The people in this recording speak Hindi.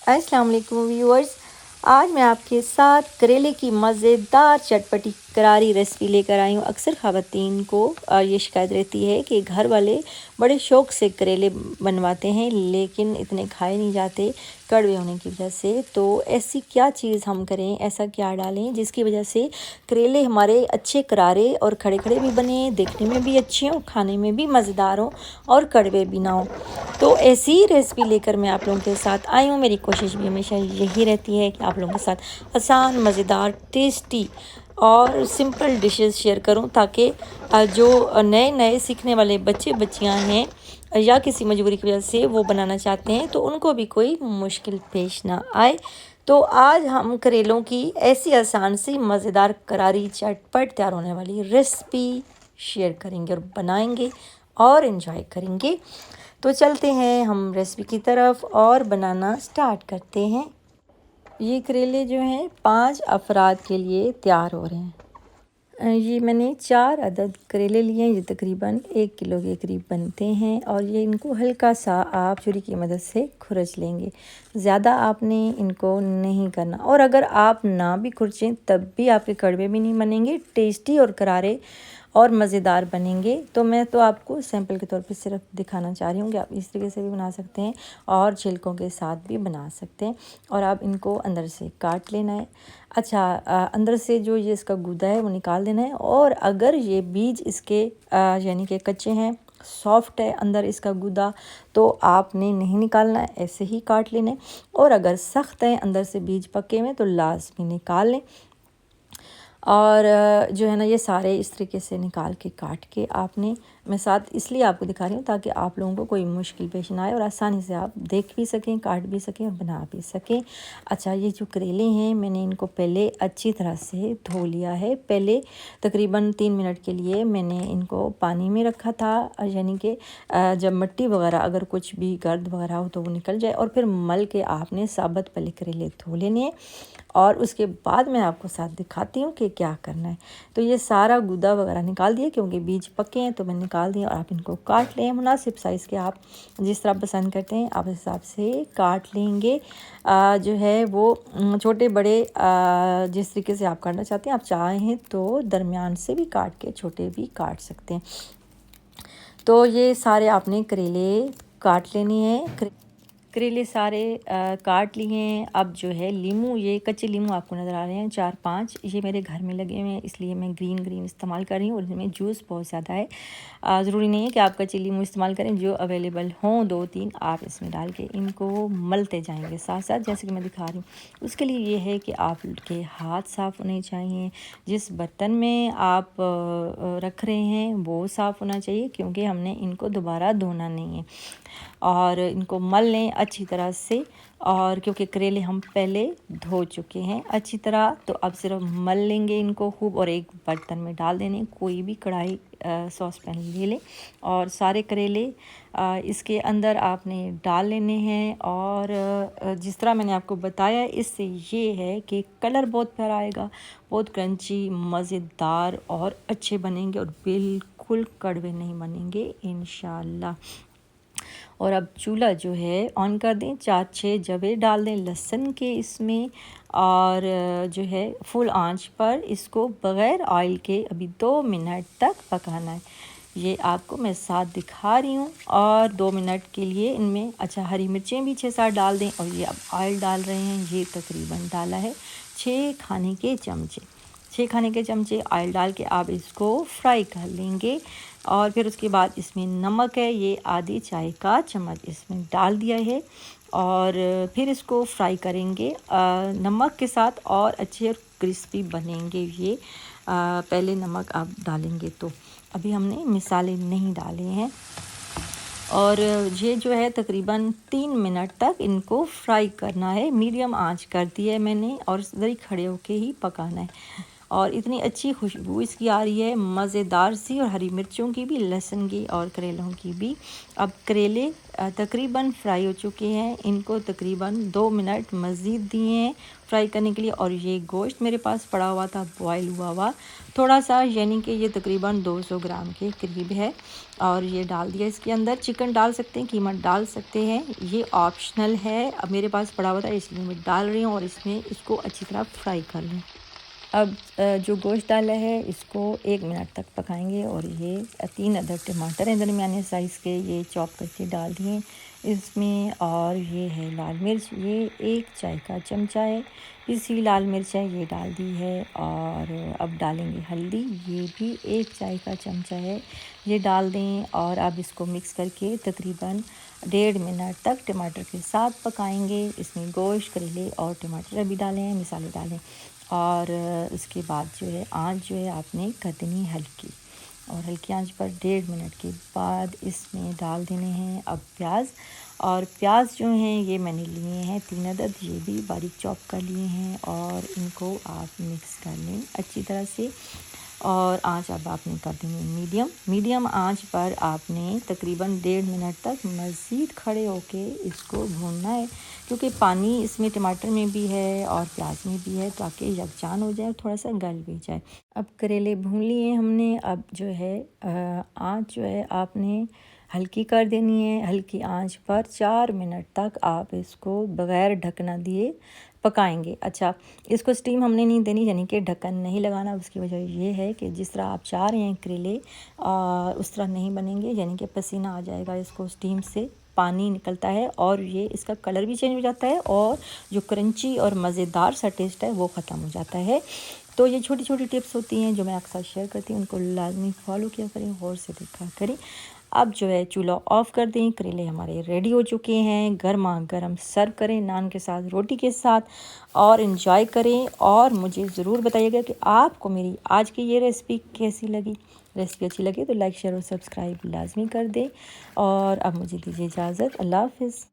अस्सलाम वालेकुम व्यूअर्स। आज मैं आपके साथ करेले की मज़ेदार चटपटी करारी रेसिपी लेकर आई हूँ। अक्सर ख़वातीन को ये शिकायत रहती है कि घर वाले बड़े शौक़ से करेले बनवाते हैं लेकिन इतने खाए नहीं जाते कड़वे होने की वजह से। तो ऐसी क्या चीज़ हम करें, ऐसा क्या डालें जिसकी वजह से करेले हमारे अच्छे करारे और खड़े खड़े भी बने, देखने में भी अच्छे हों, खाने में भी मज़ेदार हों और कड़वे भी ना हों। तो ऐसी रेसिपी लेकर मैं आप लोगों के साथ आई हूँ। मेरी कोशिश भी हमेशा यही रहती है कि आप लोगों के साथ आसान, मज़ेदार, टेस्टी और सिंपल डिशेस शेयर करूं ताकि जो नए नए सीखने वाले बच्चे बच्चियां हैं या किसी मजबूरी की वजह से वो बनाना चाहते हैं तो उनको भी कोई मुश्किल पेश ना आए। तो आज हम करेलों की ऐसी आसान सी मज़ेदार करारी चटपट तैयार होने वाली रेसिपी शेयर करेंगे और बनाएंगे और इन्जॉय करेंगे। तो चलते हैं हम रेसिपी की तरफ और बनाना स्टार्ट करते हैं। ये करेले जो हैं 5 अफराद के लिए तैयार हो रहे हैं। ये मैंने 4 अदद करेले लिए हैं। ये तकरीबन 1 किलो के करीब बनते हैं और ये इनको हल्का सा आप छुरी की मदद से खुरच लेंगे। ज़्यादा आपने इनको नहीं करना और अगर आप ना भी खुरचें तब भी आपके कड़वे भी नहीं बनेंगे, टेस्टी और करारे और मज़ेदार बनेंगे। तो मैं तो आपको सैंपल के तौर पे सिर्फ दिखाना चाह रही हूँ कि आप इस तरीके से भी बना सकते हैं और छिलकों के साथ भी बना सकते हैं। और आप इनको अंदर से काट लेना है। अच्छा, अंदर से जो ये इसका गूदा है वो निकाल देना है। और अगर ये बीज इसके यानी कि कच्चे हैं, सॉफ्ट है अंदर इसका गूदा, तो आपने नहीं निकालना है, ऐसे ही काट लेने। और अगर सख्त है अंदर से बीज पके हुए तो लाजमी निकाल लें। और जो है ना ये सारे इस तरीके से निकाल के काट के आपने, मैं साथ इसलिए आपको दिखा रही हूँ ताकि आप लोगों को कोई मुश्किल पेश ना आए और आसानी से आप देख भी सकें, काट भी सकें और बना भी सकें। अच्छा, ये जो करेले हैं मैंने इनको पहले अच्छी तरह से धो लिया है। पहले तकरीबन 3 मिनट के लिए मैंने इनको पानी में रखा था, यानी कि जब मिट्टी वगैरह अगर कुछ भी गर्द वगैरह हो तो वो निकल जाए। और फिर मल के आपने साबुत पहले करेले धो लेने हैं और उसके बाद मैं आपको साथ दिखाती हूँ कि क्या करना है। तो ये सारा गूदा वगैरह निकाल दिया क्योंकि बीज पके हैं तो मैं निकाल दिया। और आप इनको काट लें मुनासिब साइज़ के, आप जिस तरह पसंद करते हैं आप इस हिसाब से काट लेंगे। जो है वो छोटे बड़े जिस तरीके से आप काटना चाहते हैं, आप चाहें तो दरमियान से भी काट के छोटे भी काट सकते हैं। तो ये सारे आपने करेले काट लेने हैं। करेले सारे काट लिए हैं। अब जो है लीमू, ये कच्चे लीमू आपको नज़र आ रहे हैं 4-5, ये मेरे घर में लगे हुए हैं इसलिए मैं ग्रीन इस्तेमाल कर रही हूँ और इनमें जूस बहुत ज़्यादा है। ज़रूरी नहीं है कि आप कच्चे लीमू इस्तेमाल करें, जो अवेलेबल हों 2-3 आप इसमें डाल के इनको मलते जाएंगे साथ साथ जैसे कि मैं दिखा रही हूँ। उसके लिए ये है कि आपके हाथ साफ़ होने चाहिए, जिस बर्तन में आप रख रहे हैं वो साफ़ होना चाहिए क्योंकि हमने इनको दोबारा धोना नहीं है। और इनको मल लें अच्छी तरह से, और क्योंकि करेले हम पहले धो चुके हैं अच्छी तरह, तो अब सिर्फ मल लेंगे इनको खूब और एक बर्तन में डाल देने। कोई भी कढ़ाई सॉस पैन ले लें और सारे करेले इसके अंदर आपने डाल लेने हैं। और जिस तरह मैंने आपको बताया इससे ये है कि कलर बहुत प्यारा आएगा, बहुत क्रंची, मज़ेदार और अच्छे बनेंगे और बिल्कुल कड़वे नहीं बनेंगे इंशाल्लाह। और अब चूल्हा जो है ऑन कर दें, 4-6 जवे डाल दें लहसुन के इसमें, और जो है फुल आंच पर इसको बग़ैर ऑयल के अभी 2 मिनट तक पकाना है। ये आपको मैं साथ दिखा रही हूँ। और 2 मिनट के लिए इनमें अच्छा हरी मिर्चें भी 6-7 डाल दें। और ये अब ऑयल डाल रहे हैं, ये तकरीबन डाला है 6 खाने के चमचे। 6 खाने के चमचे ऑयल डाल के आप इसको फ्राई कर लेंगे। और फिर उसके बाद इसमें नमक है, ये आधी चाय का चम्मच इसमें डाल दिया है। और फिर इसको फ्राई करेंगे नमक के साथ और अच्छे क्रिस्पी बनेंगे ये। पहले नमक आप डालेंगे तो, अभी हमने मिसाले नहीं डाले हैं। और ये जो है तकरीबन 3 मिनट तक इनको फ्राई करना है, मीडियम आंच कर दी है मैंने और इधर ही खड़े होके ही पकाना है। और इतनी अच्छी खुशबू इसकी आ रही है, मज़ेदार सी, और हरी मिर्चों की भी, लहसुन की और करेलों की भी। अब करेले तकरीबन फ्राई हो चुके हैं, इनको तकरीबन 2 मिनट मज़ीद दिए हैं फ्राई करने के लिए। और ये गोश्त मेरे पास पड़ा हुआ था बॉयल हुआ हुआ थोड़ा सा, यानी कि ये तकरीबन 200 ग्राम के करीब है, और ये डाल दिया इसके अंदर। चिकन डाल सकते हैं, कीमा डाल सकते हैं, ये ऑप्शनल है। अब मेरे पास पड़ा हुआ था इसलिए मैं डाल रही हूँ, और इसमें इसको अच्छी तरह फ्राई कर लें। अब जो गोश्त डाला है इसको 1 मिनट तक पकाएंगे। और ये 3 अदद टमाटर हैं दरमियाने साइज़ के, ये चॉप करके डाल दिए इसमें। और ये है लाल मिर्च, ये 1 चाय का चमचा है, इसी लाल मिर्च है ये डाल दी है। और अब डालेंगे हल्दी, ये भी 1 चाय का चमचा है, ये डाल दें। और अब इसको मिक्स करके तकरीबन 1.5 मिनट तक टमाटर के साथ पकाएंगे। इसमें गोश्त, करेले और टमाटर भी डालें हैं, मिसाले डालें। और उसके बाद जो है आँच जो है आपने कर देनी है हल्की, और हल्की आंच पर 1.5 मिनट के बाद इसमें डाल देने हैं अब प्याज। और प्याज जो हैं ये मैंने लिए हैं 3 अदद, ये भी बारीक चॉप कर लिए हैं, और इनको आप मिक्स कर लें अच्छी तरह से। और आंच अब आपने कर देनी मीडियम आंच पर आपने तकरीबन 1.5 मिनट तक मज़ीद खड़े होके इसको भूनना है, क्योंकि पानी इसमें टमाटर में भी है और प्याज में भी है, ताकि यकजान हो जाए और थोड़ा सा गल भी जाए। अब करेले भून लिए हमने, अब जो है आंच जो है आपने हल्की कर देनी है। हल्की आंच पर 4 मिनट तक आप इसको बग़ैर ढकना दिए पकाएंगे। अच्छा, इसको स्टीम हमने नहीं देनी, यानी कि ढक्कन नहीं लगाना। उसकी वजह ये है कि जिस तरह आप चाह रहे हैं करेले उस तरह नहीं बनेंगे, यानी कि पसीना आ जाएगा इसको, स्टीम से पानी निकलता है और ये इसका कलर भी चेंज हो जाता है, और जो क्रंची और मज़ेदार सा टेस्ट है वो ख़त्म हो जाता है। तो ये छोटी छोटी टिप्स होती हैं जो मैं आपके साथ शेयर करती हूँ, उनको लाजमी फॉलो किया करें, गौर से देखा करें। अब जो है चूल्हा ऑफ़ कर दें, करेले हमारे रेडी हो चुके हैं, गर्मा गर्म सर्व करें नान के साथ, रोटी के साथ, और इन्जॉय करें। और मुझे ज़रूर बताइएगा कि आपको मेरी आज की ये रेसिपी कैसी लगी। रेसिपी अच्छी लगे तो लाइक, शेयर और सब्सक्राइब लाजमी कर दें। और अब मुझे दीजिए इजाज़त, अल्लाह हाफ़िज़।